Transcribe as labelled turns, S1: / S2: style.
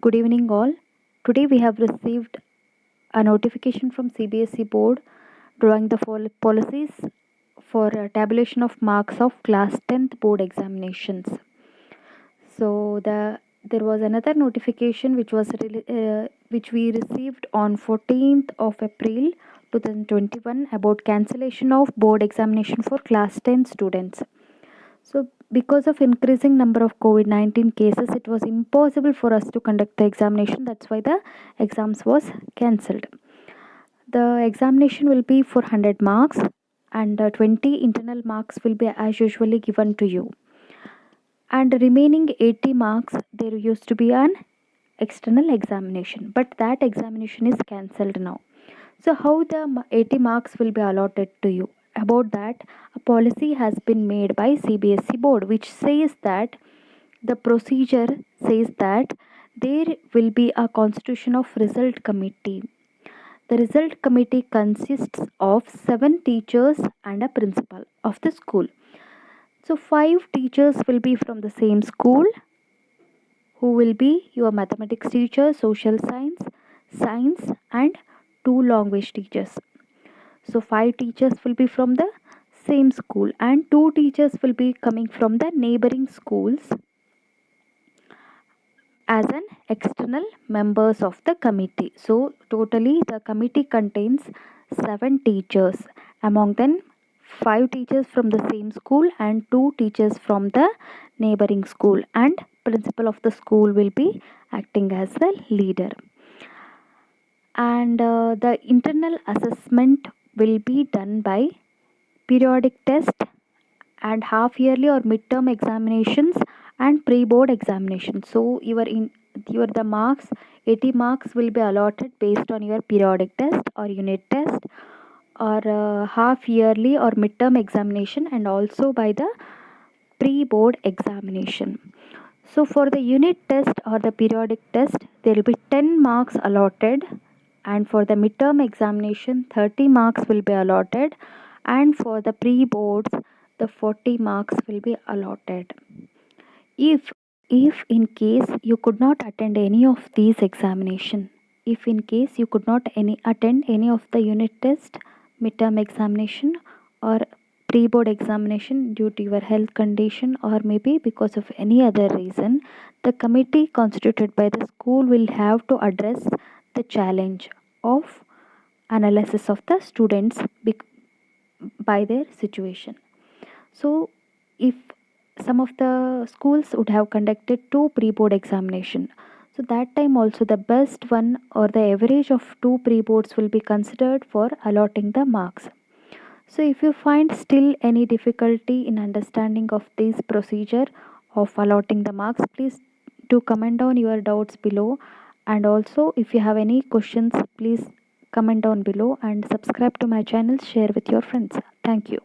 S1: Good evening, all. Today we have received a notification from CBSE board drawing the policies for tabulation of marks of class 10th board examinations. So there was another notification which we received on 14th of April 2021 about cancellation of board examination for class 10 students. So, because of increasing number of COVID-19 cases, it was impossible for us to conduct the examination. That's why the exams was cancelled. The examination will be for 100 marks and 20 internal marks will be as usually given to you. And remaining 80 marks, there used to be an external examination, but that examination is cancelled now. So, how the 80 marks will be allotted to you? About that, a policy has been made by CBSE board which says that the procedure says that there will be a constitution of result committee. The result committee consists of 7 teachers and a principal of the school. So 5 teachers will be from the same school, who will be your mathematics teacher, social science and 2 language teachers. So 5 teachers will be from the same school and 2 teachers will be coming from the neighboring schools as an external members of the committee. So totally the committee contains 7 teachers. Among them 5 teachers from the same school and 2 teachers from the neighboring school, and principal of the school will be acting as the leader. And the internal assessment will be done by periodic test and half yearly or midterm examinations and pre-board examinations. So your the marks 80 marks will be allotted based on your periodic test or unit test or half yearly or midterm examination, and also by the pre-board examination. So for the unit test or the periodic test, there will be 10 marks allotted, and for the midterm examination 30 marks will be allotted, and for the pre-boards the 40 marks will be allotted. If in case you could not attend any of these examination, if in case you could not attend any of the unit test, midterm examination or pre-board examination due to your health condition or maybe because of any other reason, the committee constituted by the school will have to address the challenge of analysis of the students by their situation. So if some of the schools would have conducted 2 pre-board examination, so that time also the best one or the average of 2 pre-boards will be considered for allotting the marks. So if you find still any difficulty in understanding of this procedure of allotting the marks, please do comment down your doubts below, and also if you have any questions, please comment down below and subscribe to my channel, share with your friends. Thank you.